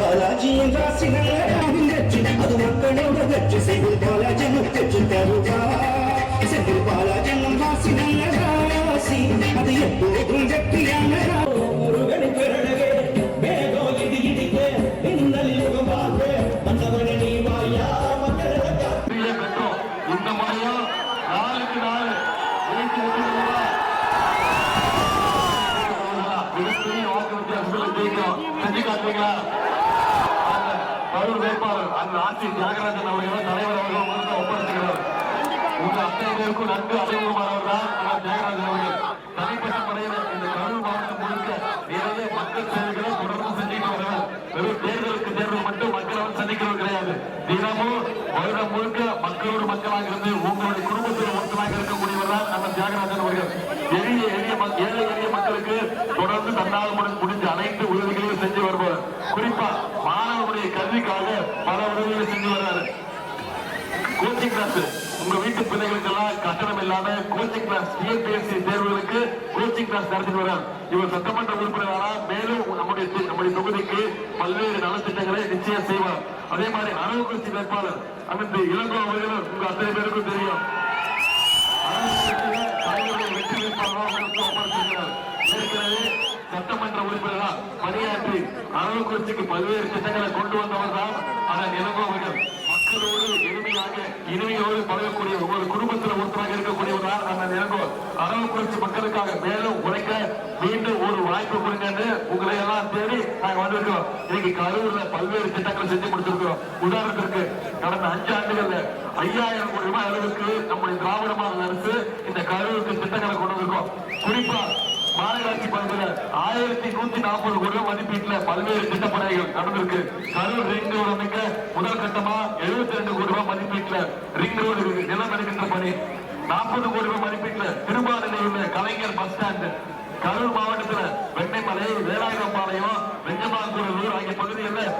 பாலாஜியின் ராசி நல்ல அது மக்களோட கட்சி செய்யும் பாலாஜி முக்கட்சி தருவா செந்தில் பாலாஜனும் ராசி நல்ல ராசி அது எப்போதும் வெற்றியான முருகன் பெருடகே வேதோ இது இடிக்க இன்னல் யுகமாக வந்தவனே நீ வாயா இந்த முறையும் 4க்கு 4 செஞ்சு காட்டுவீங்களா? கரூர் வேட்பாளர் அந்த ஆட்சி தியாகராஜன் அவர்கள் தலைவர் அவர்கள் ஒப்படைக்கிறார். உங்க அத்தனை பேருக்கும் நன்கு அறிமுகமானவர் தான் தியாகராஜன் அவர்கள். தனிப்பட்ட முறையில் இந்த கரூர் மாவட்டம் முழுக்க நிறைய மக்கள் சேவைகளை தொடர்ந்து செஞ்சுட்டு வருவார். வெறும் தேர்தலுக்கு தேர்தல் மட்டும் மக்களை சந்திக்கிறது கிடையாது. தினமும் வருடம் முழுக்க மக்களோடு மக்களாக இருந்து உங்களுடைய குடும்பத்தில் ஒருத்தராக இருக்கக்கூடியவர் தான் நம்ம தியாகராஜன் அவர்கள். ஏழை எளிய மக்களுக்கு தொடர்ந்து தன்னால் முடிஞ்ச அனைத்து உதவிகளையும் செஞ்சு வருவார். குறிப்பா மாணவருடைய கல்விக்காக பல உதவிகளை செஞ்சு வர்றாரு. கோச்சிங் கிளாஸ் உங்க வீட்டு பிள்ளைகளுக்கு எல்லாம் கட்டணம் இல்லாம கோச்சிங் கிளாஸ் டிஎன்பிஎஸ்சி தேர்வுகளுக்கு கோச்சிங் கிளாஸ் நடத்திட்டு வர்றார். இவர் சட்டமன்ற உறுப்பினரான மேலும் நம்முடைய தொகுதிக்கு பல்வேறு நலத்திட்டங்களை நிச்சயம் செய்வார். அதே மாதிரி அரவக்குறிச்சி வேட்பாளர் அமைந்து இளங்கோ அவர்களும் உங்க அத்தனை பேருக்கும் தெரியும். வெற்றி வேட்பாளராக ஒப்படைத்திருக்கிறார். ஏற்கனவே சட்டமன்ற உறுப்பினராக பணியாற்றி அரவக்குறிச்சிக்கு பல்வேறு திட்டங்களை கொண்டு வந்தவர் தான் அதன் இளங்கோ அவர்கள். மக்களோடு இனிமையோடு பழகக்கூடிய ஒவ்வொரு குடும்பத்தில் ஒருத்தராக இருக்கக்கூடியவர்கள் நம்ம இளங்கோ. அரவக்குறிச்சி மக்களுக்காக மேலும் உழைக்க மீண்டும் ஒரு வாய்ப்பு கொடுங்கன்னு உங்களை எல்லாம் தேடி நாங்க வந்திருக்கோம். இன்னைக்கு கரூர்ல பல்வேறு திட்டங்களை செஞ்சு முடிச்சிருக்கிறோம். உதாரணத்திற்கு கடந்த 5 ஆண்டுகள்ல 5000 கோடி ரூபாய் அளவுக்கு நம்முடைய திராவிட மாடல் அரசு இந்த கரூருக்கு திட்டங்களை கொண்டு வந்திருக்கோம். குறிப்பா மாநகராட்சி பகுதியில் 1140 கோடி ரூபாய் மதிப்பீட்டில் பல்வேறு திட்டப்பணிகள் நடந்திருக்கு. கரூர் ரிங் ரோடு அமைக்க முதல் கட்டமா 72 கோடி ரூபாய் மதிப்பீட்டில் ரிங் ரோடு நிலம் எடுக்கின்ற பணி, 40 கோடி ரூபாய் மதிப்பீட்டில் திருபாலையில் உள்ள கலைஞர் பஸ் ஸ்டாண்ட், கரூர் மாவட்டத்தில் வெண்ணைமலை, வேலாயுதம்பாளையம், வெஞ்சமாங்கூடலூர் ஆகிய பகுதிகளில்